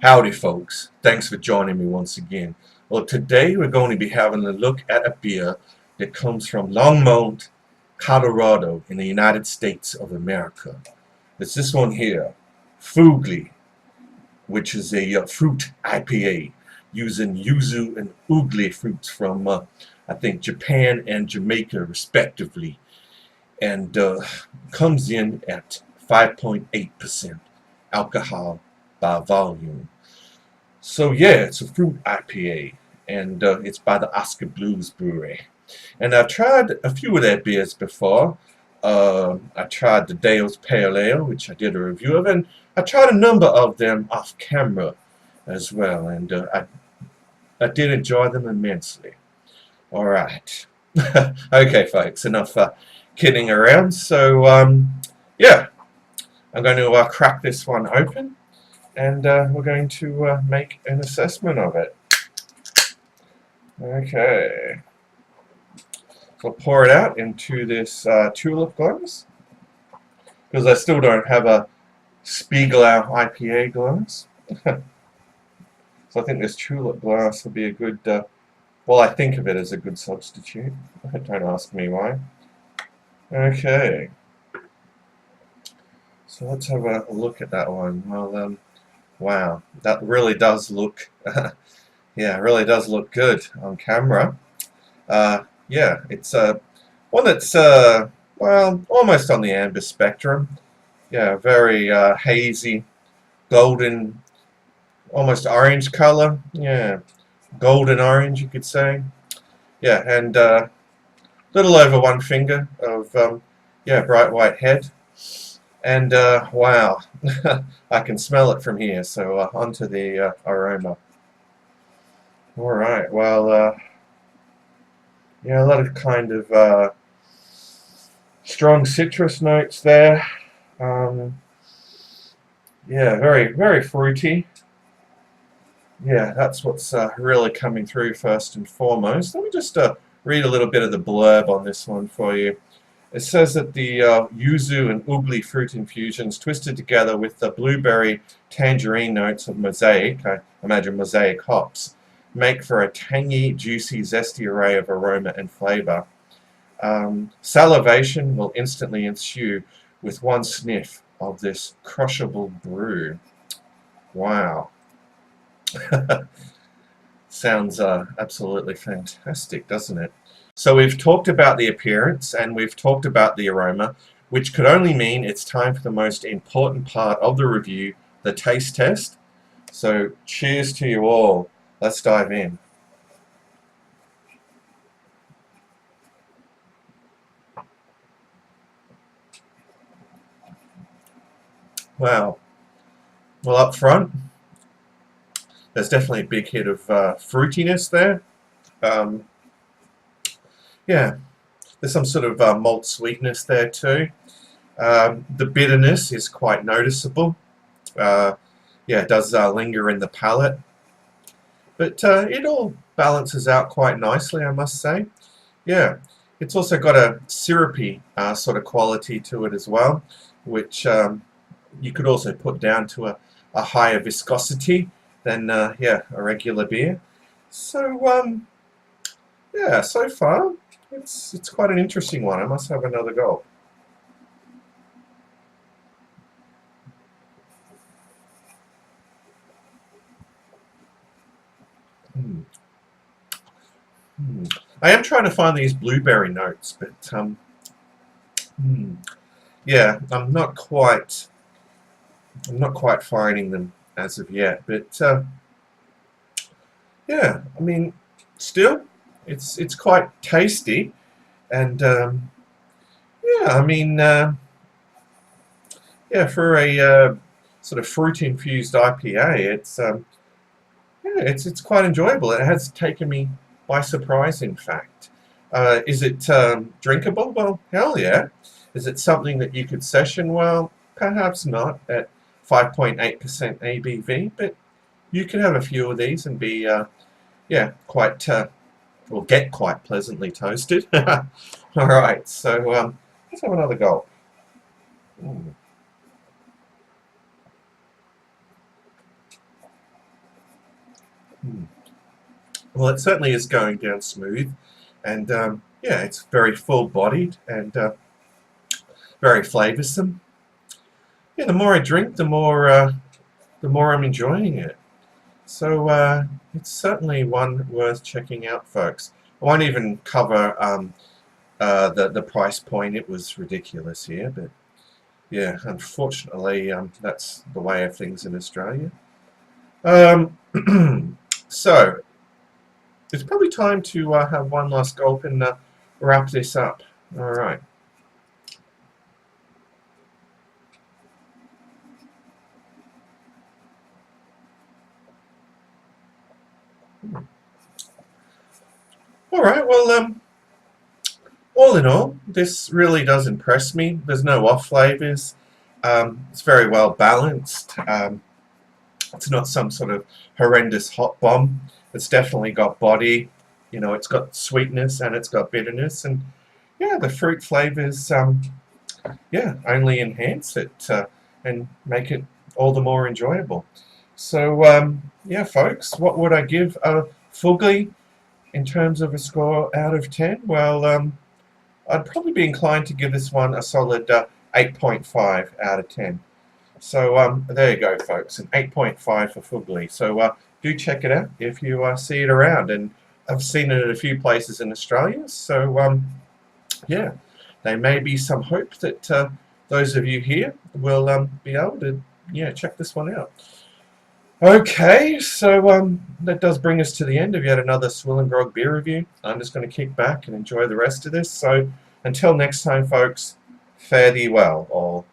Howdy folks, thanks for joining me once again. Well, today we're going to be having a look at a beer that comes from Longmont, Colorado in the United States of America. It's this one here, Fugli, which is a fruit IPA using Yuzu and Ugli fruits from I think Japan and Jamaica respectively, and comes in at 5.8% alcohol by volume. So yeah, it's a fruit IPA, and it's by the Oskar Brewery. And I've tried a few of their beers before. I tried the Dale's Pale Ale, which I did a review of, and I tried a number of them off camera as well, and I did enjoy them immensely. Alright. Okay folks, enough kidding around. So yeah, I'm going to crack this one open, and we're going to make an assessment of it. Okay, so I'll pour it out into this tulip glass, because I still don't have a Spiegelau IPA glass. So I think this tulip glass will be a good, well, I think of it as a good substitute. Don't ask me why. Okay, so let's have a look at that one. Well, wow, that really does look, yeah, it really does look good on camera. Yeah, it's one that's, well, almost on the amber spectrum. Yeah, very hazy, golden, almost orange color. Yeah, golden orange, you could say. Yeah, and little over one finger of, yeah, bright white head. And wow, I can smell it from here. So onto the aroma. Alright, well, yeah, a lot of kind of strong citrus notes there. Yeah, very fruity. Yeah, that's what's really coming through first and foremost. Let me just read a little bit of the blurb on this one for you. It says that the Yuzu and Ugli fruit infusions twisted together with the blueberry tangerine notes of Mosaic, I imagine Mosaic hops, make for a tangy, juicy, zesty array of aroma and flavor. Salivation will instantly ensue with one sniff of this crushable brew. Wow. Sounds absolutely fantastic, doesn't it? So we've talked about the appearance and we've talked about the aroma, which could only mean it's time for the most important part of the review, the taste test. So cheers to you all. Let's dive in. Wow. Well, up front, there's definitely a big hit of fruitiness there. Yeah, there's some sort of malt sweetness there too. The bitterness is quite noticeable. Yeah, it does linger in the palate. But it all balances out quite nicely, I must say. Yeah, it's also got a syrupy sort of quality to it as well, which you could also put down to a higher viscosity than yeah, a regular beer. So yeah, so far it's quite an interesting one. I must have another go. I am trying to find these blueberry notes, but yeah, I'm not quite finding them as of yet. But yeah, I mean, still, it's quite tasty, and yeah, I mean, yeah, for a sort of fruit infused IPA, it's yeah, it's quite enjoyable. It has taken me by surprise, in fact. Is it drinkable? Well, hell yeah. Is it something that you could session? Well, perhaps not at 5.8% ABV, but you can have a few of these and be, yeah, quite, or get quite pleasantly toasted. Alright, so let's have another go. Hmm. Well, it certainly is going down smooth, and yeah, it's very full-bodied and very flavoursome. Yeah, the more I drink, the more I'm enjoying it. So it's certainly one worth checking out, folks. I won't even cover the price point. It was ridiculous here, but yeah, unfortunately, that's the way of things in Australia. Um, so it's probably time to have one last gulp and wrap this up. All right. All right. Well, all in all, this really does impress me. There's no off flavors. It's very well balanced. It's not some sort of horrendous hot bomb. It's definitely got body. You know, it's got sweetness and it's got bitterness, and yeah, the fruit flavors. Yeah, only enhance it and make it all the more enjoyable. So yeah, folks, what would I give Fugli in terms of a score out of 10? Well, I'd probably be inclined to give this one a solid 8.5 out of 10. So there you go, folks, an 8.5 for Fugli. So do check it out if you see it around. And I've seen it at a few places in Australia. So yeah, there may be some hope that those of you here will be able to check this one out. Okay, so that does bring us to the end of yet another SwillinGrog beer review. I'm just going to kick back and enjoy the rest of this. So until next time, folks, fare thee well, all.